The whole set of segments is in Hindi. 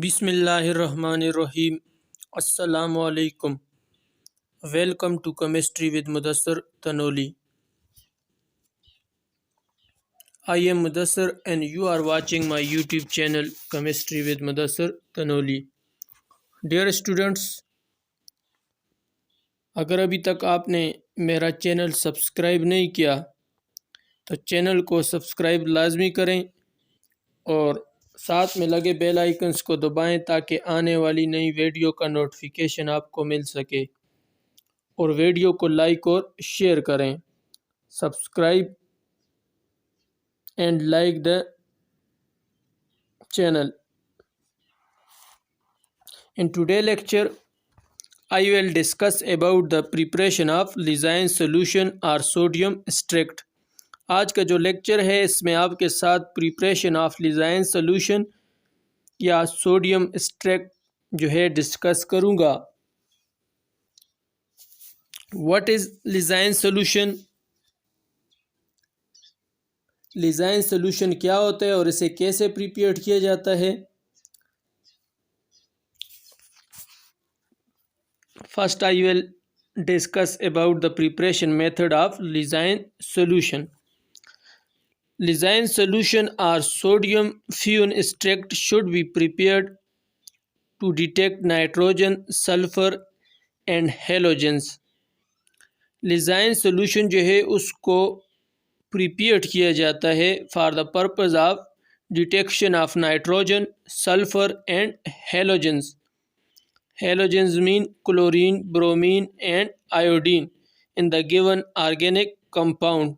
बिस्मिल्लाहिर्रहमानिर्रहीम। अस्सलामु अलैकुम। Welcome to chemistry with Mudassar Tanoli. I am Mudassar and you are watching my YouTube channel Chemistry with Mudassar Tanoli. Dear students, अगर अभी तक आपने मेरा चैनल सब्सक्राइब नहीं किया तो चैनल को सब्सक्राइब लाजमी करें और साथ में लगे बेल आइकन्स को दबाएं ताकि आने वाली नई वीडियो का नोटिफिकेशन आपको मिल सके और वीडियो को लाइक और शेयर करें। Subscribe and like the channel. In today's lecture, I will discuss about the preparation of Lysine solution or sodium extract. आज का जो लेक्चर है इसमें आपके साथ प्रिपरेशन ऑफ लिजाइन सोल्यूशन या सोडियम एक्सट्रैक्ट जो है डिस्कस करूँगा। What is Lassaigne solution? Lassaigne solution क्या होता है और इसे कैसे प्रिपेयर किया जाता है? First I will discuss about the preparation method of Lassaigne solution. Lassaigne solution और sodium fusion extract should be prepared to detect nitrogen, sulphur and halogens. Lassaigne solution जो है उसको प्रिपेयर किया जाता है for the purpose of detection of nitrogen, sulphur and halogens. Halogens mean chlorine, bromine and iodine in the given organic compound.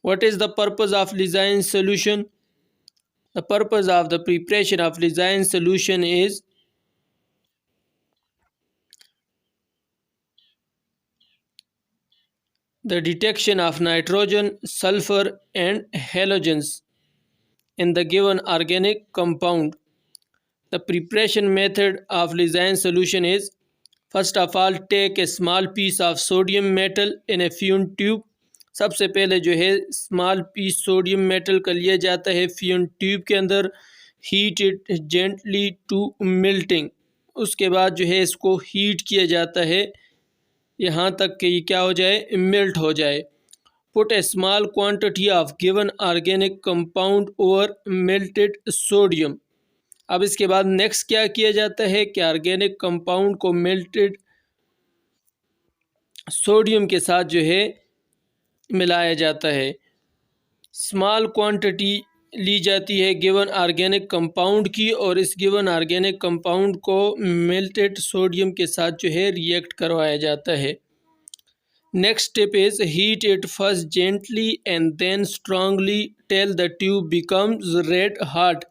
What is the purpose of Lysine solution? The purpose of the preparation of Lysine solution is the detection of nitrogen, sulfur and halogens in the given organic compound. The preparation method of Lysine solution is, first of all, take a small piece of sodium metal in a fume tube. सबसे पहले जो है स्मॉल पीस सोडियम मेटल का लिया जाता है फ्यूम ट्यूब के अंदर. Heat it gently to melting. उसके बाद जो है इसको हीट किया जाता है यहाँ तक कि ये क्या हो जाए, मेल्ट हो जाए. Put A small quantity of given organic compound over melted sodium. अब इसके बाद नेक्स्ट क्या किया जाता है कि ऑर्गेनिक कंपाउंड को मेल्टेड सोडियम के साथ जो है मिलाया जाता है. स्मॉल क्वांटिटी ली जाती है गिवन ऑर्गेनिक कंपाउंड की और इस गिवन ऑर्गेनिक कंपाउंड को मेल्टेड सोडियम के साथ जो है रिएक्ट करवाया जाता है. Next step is heat it first gently and then strongly till the tube becomes red hot.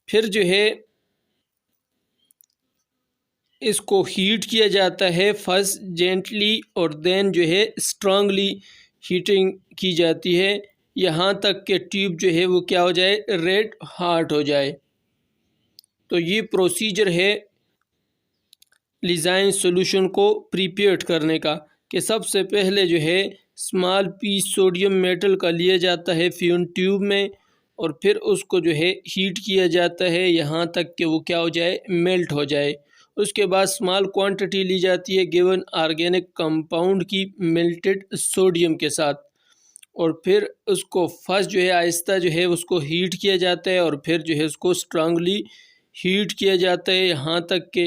फिर जो है इसको हीट किया जाता है फर्स्ट जेंटली और देन जो है स्ट्रांगली हीटिंग की जाती है यहाँ तक कि ट्यूब जो है वो क्या हो जाए, रेड हॉट हो जाए. तो ये प्रोसीजर है लिजाइन सॉल्यूशन को प्रिपेयर करने का कि सबसे पहले जो है स्मॉल पीस सोडियम मेटल का लिया जाता है फ्यूम ट्यूब में और फिर उसको जो है हीट किया जाता है यहाँ तक कि वो क्या हो जाए, मेल्ट हो जाए. उसके बाद स्मॉल क्वांटिटी ली जाती है गिवन ऑर्गेनिक कंपाउंड की मेल्टेड सोडियम के साथ और फिर उसको फर्स्ट जो है आहिस्ता जो है उसको हीट किया जाता है और फिर जो है उसको स्ट्रांगली हीट किया जाता है यहाँ तक कि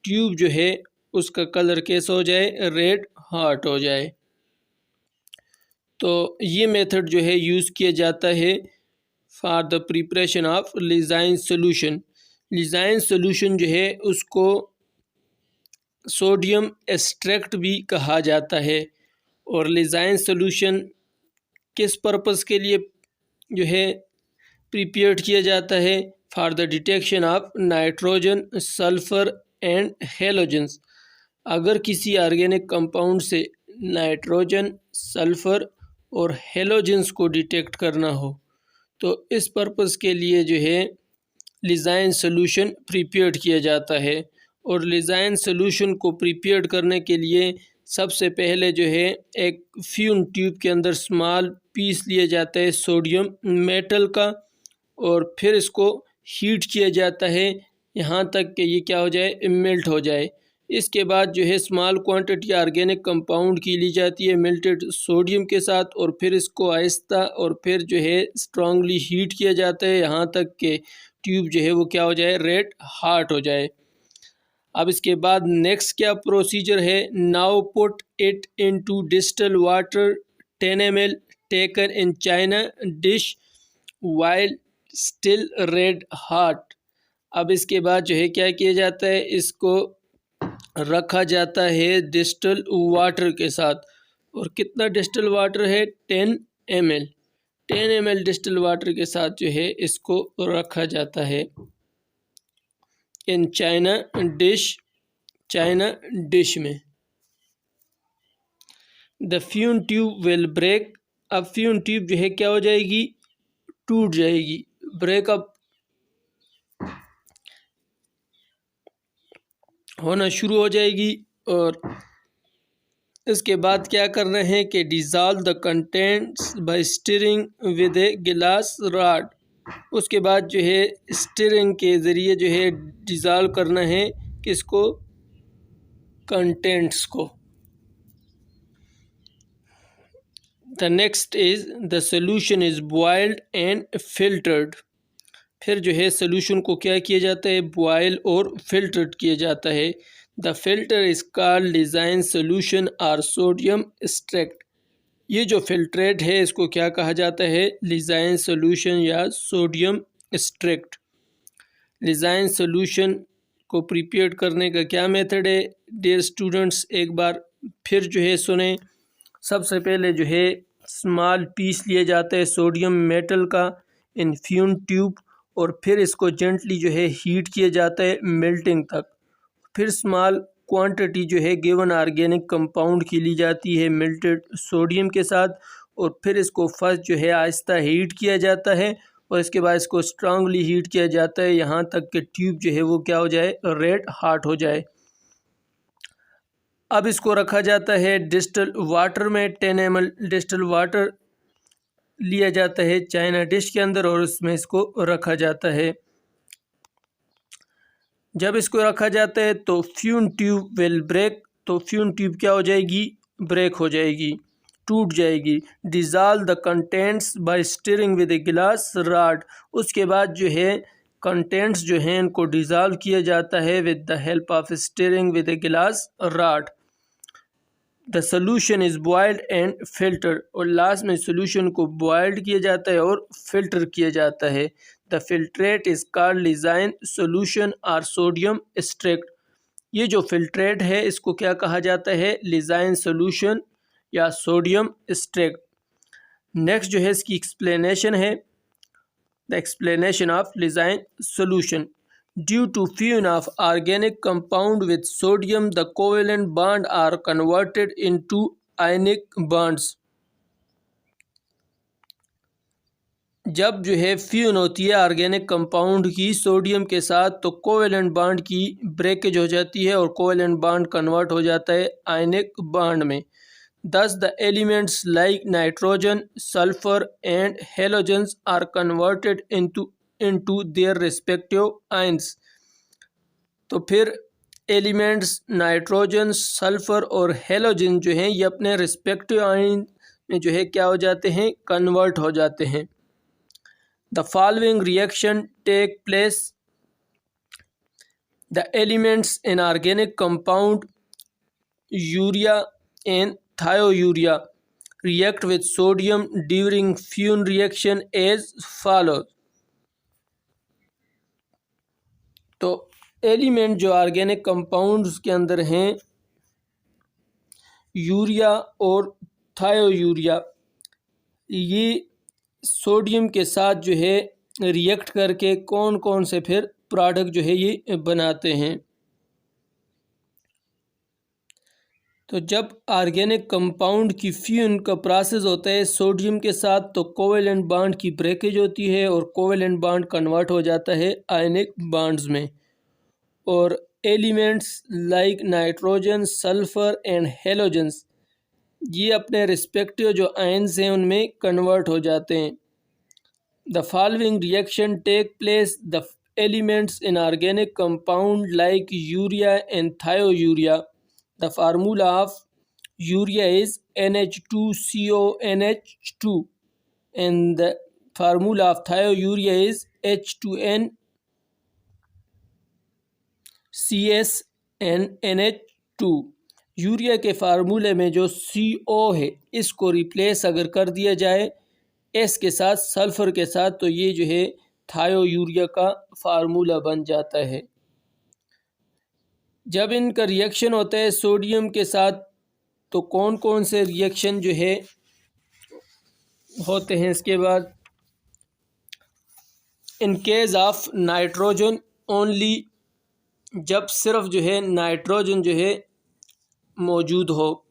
ट्यूब जो है उसका कलर कैसा हो जाए, रेड हॉट हो जाए. तो ये मेथड जो है यूज़ किया जाता है for the preparation of Lassaigne solution. Lassaigne solution जो है उसको सोडियम एक्सट्रैक्ट भी कहा जाता है और लिजाइन सोल्यूशन किस पर्पस के लिए जो है प्रिपेयर किया जाता है, for the detection of nitrogen, sulphur and halogens. अगर किसी ऑर्गेनिक कंपाउंड से नाइट्रोजन, सल्फर और हेलोजेंस को डिटेक्ट करना हो तो इस पर्पस के लिए जो है लिजाइन सोल्यूशन प्रिपेयर किया जाता है. और लिजाइन सोल्यूशन को प्रिपेयर करने के लिए सबसे पहले जो है एक फ्यूम ट्यूब के अंदर स्मॉल पीस लिया जाता है सोडियम मेटल का और फिर इसको हीट किया जाता है यहाँ तक कि ये क्या हो जाए, मेल्ट हो जाए। इसके बाद जो है स्मॉल क्वांटिटी ऑर्गेनिक कंपाउंड की ली जाती है मेल्टेड सोडियम के साथ, और फिर इसको आहिस्ता और फिर जो है स्ट्रांगली हीट किया जाता है यहाँ तक कि ट्यूब जो है वो क्या हो जाए, रेड हॉट हो जाए। अब इसके बाद नेक्स्ट क्या प्रोसीजर है, now put it into distil water 10 ml taken in china dish while still red hot. अब इसके बाद जो है क्या किया जाता है, इसको रखा जाता है डिस्टिल वाटर के साथ। और कितना डिस्टिल वाटर है, 10 ml। 10 ml डिस्टिल वाटर के साथ जो है इसको रखा जाता है इन चाइना डिश में। The fusion tube will break. अब फ्यून ट्यूब जो है क्या हो जाएगी, टूट जाएगी, ब्रेकअप होना शुरू हो जाएगी। और इसके बाद क्या करना है कि dissolve the contents by stirring with a glass rod. उसके बाद जो है स्टिरिंग के ज़रिए जो है डिज़ोल्व करना है किसको, कंटेंट्स को। The next is the solution is boiled and filtered. फिर जो है सोल्यूशन को क्या किया जाता है, बॉयल और फिल्टर्ड किया जाता है। The filter is called Lassaigne solution और सोडियम एक्सट्रैक्ट। ये जो फिल्ट्रेट है इसको क्या कहा जाता है, डिज़ाइन सोल्यूशन या सोडियम एक्सट्रैक्ट। डिज़ाइन सोल्यूशन को प्रिपेयर करने का क्या मेथड है, डियर स्टूडेंट्स एक बार फिर जो है सुने। सबसे पहले जो है स्मॉल पीस लिया जाता है सोडियम मेटल का इन फ्यून ट्यूब, और फिर इसको जेंटली जो है हीट किया जाता है मेल्टिंग तक। फिर स्मॉल क्वांटिटी जो है गिवन ऑर्गेनिक कंपाउंड की ली जाती है मेल्टेड सोडियम के साथ, और फिर इसको फर्स्ट जो है आहिस्ता हीट किया जाता है, और इसके बाद इसको स्ट्रांगली हीट किया जाता है यहाँ तक कि ट्यूब जो है वो क्या हो जाए, रेड हॉट हो जाए। अब इसको रखा जाता है डिस्टिल वाटर में। 10 ml डिस्टिल वाटर लिया जाता है चाइना डिश के अंदर, और उसमें इसको रखा जाता है। जब इसको रखा जाता है तो फ्यून ट्यूब विल ब्रेक। तो फ्यून ट्यूब क्या हो जाएगी, ब्रेक हो जाएगी, टूट जाएगी। Dissolve the contents by stirring with a glass rod. उसके बाद जो है कंटेंट्स जो हैं इनको डिज़ोल्व किया जाता है with the help of stirring with a glass rod. The solution is boiled and filter. और लास्ट में सोल्यूशन को बॉयल्ड किया जाता है और फिल्टर किया जाता है। The filtrate is called Lassaigne solution और सोडियम एक्सट्रैक्ट। ये जो फिल्ट्रेट है इसको क्या कहा जाता है, डिज़ाइन सोल्यूशन या सोडियम एक्सट्रैक्ट। नेक्स्ट जो है इसकी एक्सप्लेनेशन है, the explanation of Lassaigne solution. Due to fusion of organic compound with sodium, the covalent bond are converted into ionic bonds. जब जो है फ्यूजन होती है ऑर्गेनिक कंपाउंड की सोडियम के साथ, तो कोवेलेंट बॉन्ड की ब्रेकेज हो जाती है और कोवेलेंट बॉन्ड कन्वर्ट हो जाता है आयनिक बॉन्ड में। Thus the elements like nitrogen, sulfur and halogens are converted into their respective ions. तो फिर एलिमेंट्स नाइट्रोजन, सल्फर और हेलोजन जो हैं ये अपने रिस्पेक्टिव आयन में जो है क्या हो जाते हैं, कन्वर्ट हो जाते हैं। The following reaction take place. The elements in organic compound urea and thiourea react with sodium during fusion reaction as follows. तो एलिमेंट जो ऑर्गेनिक कंपाउंड्स के अंदर हैं यूरिया और थायोयूरिया, ये सोडियम के साथ जो है रिएक्ट करके कौन कौन से फिर प्रोडक्ट जो है ये बनाते हैं। तो जब ऑर्गेनिक कंपाउंड की फ्यूजन का प्रोसेस होता है सोडियम के साथ, तो कोवेलेंट बॉन्ड की ब्रेकेज होती है और कोवेलेंट बॉन्ड कन्वर्ट हो जाता है आयनिक बॉन्ड्स में, और elements like nitrogen, sulphur and halogens ये अपने रिस्पेक्टिव जो आयन्स हैं उनमें कन्वर्ट हो जाते हैं। The following reaction take place. The elements in organic compound like urea and thiourea. The formula of urea is NH2CONH2 and the formula of thiourea is H2NCSNNH2। Urea के फार्मूले में जो CO है इसको रिप्लेस अगर कर दिया जाए एस के साथ, सल्फ़र के साथ, तो ये जो है थायोयूरिया का फार्मूला बन जाता है। जब इनका रिएक्शन होता है सोडियम के साथ तो कौन कौन से रिएक्शन जो है होते हैं इसके बाद, इन केस ऑफ नाइट्रोजन ओनली, जब सिर्फ जो है नाइट्रोजन जो है मौजूद हो।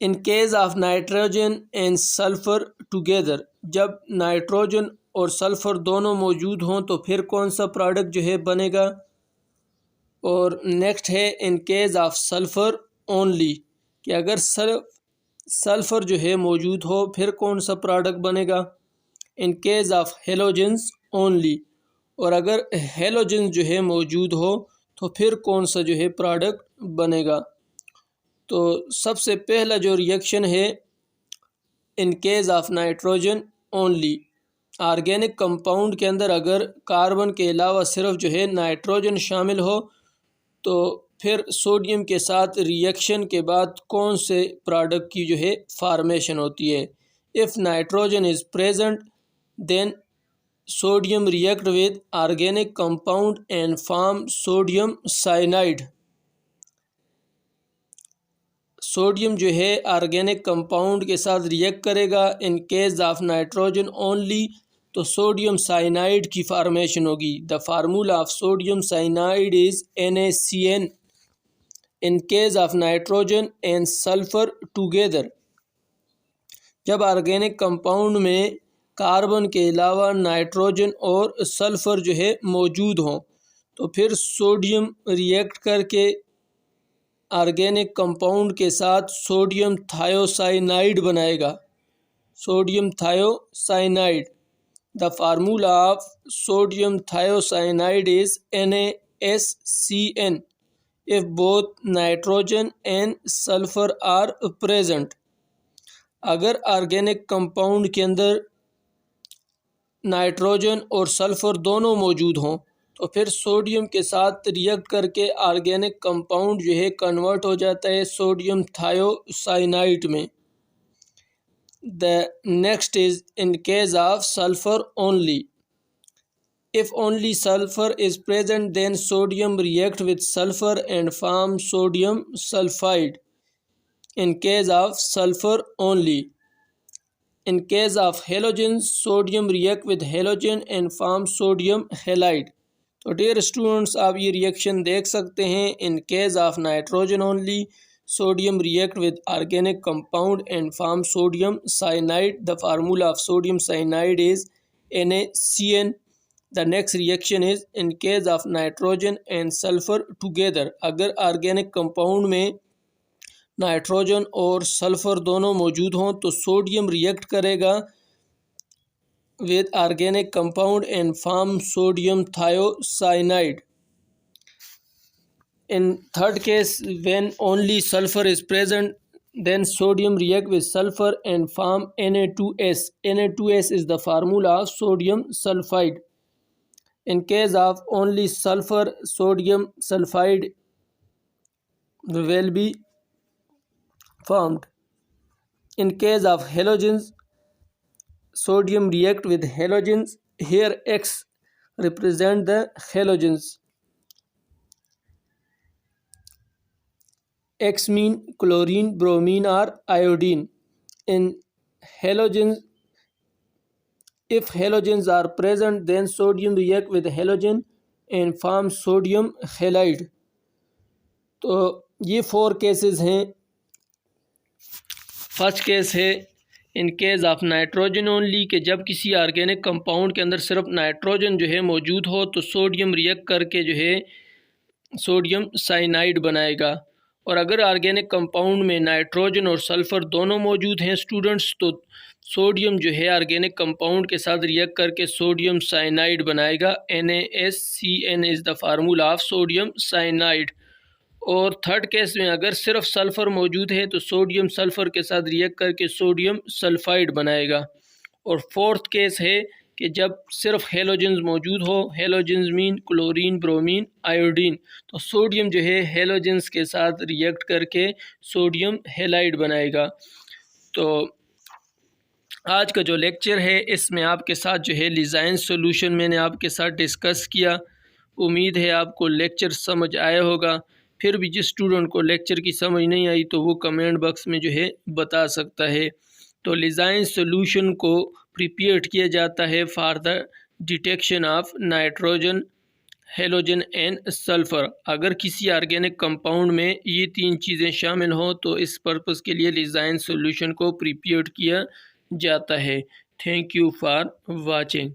इन case of nitrogen and sulphur together, जब नाइट्रोजन और सल्फ़र दोनों मौजूद हों तो फिर कौन सा प्रोडक्ट जो है बनेगा। और नेक्स्ट है इन केस ऑफ सल्फ़र ओनली, कि अगर सल्फ़र जो है मौजूद हो फिर कौन सा प्रोडक्ट बनेगा। इन केस ऑफ हेलोजेंस ओनली, और अगर हेलोजेंस जो है मौजूद हो तो फिर कौन सा जो है प्रोडक्ट बनेगा। तो सबसे पहला जो रिएक्शन है इन case of nitrogen only, organic compound के अंदर अगर कार्बन के अलावा सिर्फ जो है नाइट्रोजन शामिल हो तो फिर सोडियम के साथ रिएक्शन के बाद कौन से प्रोडक्ट की जो है फार्मेशन होती है। If nitrogen is present then sodium react with organic compound and form sodium cyanide। Sodium जो है ऑर्गेनिक कंपाउंड के साथ रिएक्ट करेगा। In case of nitrogen only तो सोडियम साइनाइड की फार्मेशन होगी। The formula of sodium cyanide is NaCN। In case of nitrogen and sulphur together, जब ऑर्गेनिक कंपाउंड में कार्बन के अलावा नाइट्रोजन और सल्फ़र जो है मौजूद हों तो फिर सोडियम रिएक्ट करके ऑर्गेनिक कंपाउंड के साथ सोडियम थायोसाइनाइड बनाएगा, sodium thiocyanide. The formula of sodium thiocyanide is NaSCN if both nitrogen and sulphur are present. अगर ऑर्गेनिक कंपाउंड के अंदर नाइट्रोजन और सल्फ़र दोनों मौजूद हों तो फिर सोडियम के साथ रिएक्ट करके ऑर्गेनिक कंपाउंड जो है कन्वर्ट हो जाता है सोडियम थायोसाइनाइड में। The next is in case of sulphur only, if only sulphur is present then sodium react with sulphur and form sodium sulphide. In case of sulphur only, in case of halogens sodium react with halogen and form sodium halide। तो डियर स्टूडेंट्स आप ये रिएक्शन देख सकते हैं। इन case of nitrogen only sodium react with organic compound and form sodium cyanide. The formula of sodium cyanide is NaCN। The next reaction is in case of nitrogen and sulphur together, अगर ऑर्गेनिक कंपाउंड में नाइट्रोजन और सल्फ़र दोनों मौजूद हों तो सोडियम रिएक्ट करेगा with organic compound and form sodium thiocyanide. In third case when only sulphur is present then sodium react with sulphur and form Na2S। Na2S is the formula of sodium sulphide. In case of only sulphur sodium sulphide will be formed। In case of halogens sodium react with halogens, here X represent the halogens, X mean chlorine, bromine or iodine। In halogens, if halogens are present then sodium react with halogen and form sodium halide। तो ये 4 केसेस हैं। फर्स्ट केस है इन केस ऑफ नाइट्रोजन ओनली, कि जब किसी ऑर्गेनिक कंपाउंड के अंदर सिर्फ नाइट्रोजन जो है मौजूद हो तो सोडियम रिएक्ट करके जो है सोडियम साइनाइड बनाएगा। और अगर ऑर्गेनिक कंपाउंड में नाइट्रोजन और सल्फ़र दोनों मौजूद हैं स्टूडेंट्स, तो सोडियम जो है ऑर्गेनिक कंपाउंड के साथ रिएक्ट करके सोडियम साइनाइड बनाएगा। NaSCN is the formula of sodium cyanide. और थर्ड केस में अगर सिर्फ सल्फ़र मौजूद है तो सोडियम सल्फ़र के साथ रिएक्ट करके सोडियम सल्फाइड बनाएगा। और फोर्थ केस है कि जब सिर्फ हेलोजेंस मौजूद हो, halogens mean chlorine, bromine, iodine, तो सोडियम जो है हेलोजेंस के साथ रिएक्ट करके सोडियम हेलाइड बनाएगा। तो आज का जो लेक्चर है इसमें आपके साथ जो है लीज़ाइन सॉल्यूशन मैंने आपके साथ डिस्कस किया। उम्मीद है आपको लेक्चर समझ आया होगा। फिर भी जिस स्टूडेंट को लेक्चर की समझ नहीं आई तो वो कमेंट बॉक्स में जो है बता सकता है। तो लीज़ाइन सॉल्यूशन को प्रिपेयर किया जाता है for the detection of nitrogen, halogen and sulphur. अगर किसी ऑर्गेनिक कंपाउंड में ये तीन चीज़ें शामिल हों तो इस पर्पज़ के लिए लीज़ाइन सॉल्यूशन को प्रिपेयर किया जाता है। Thank you for watching.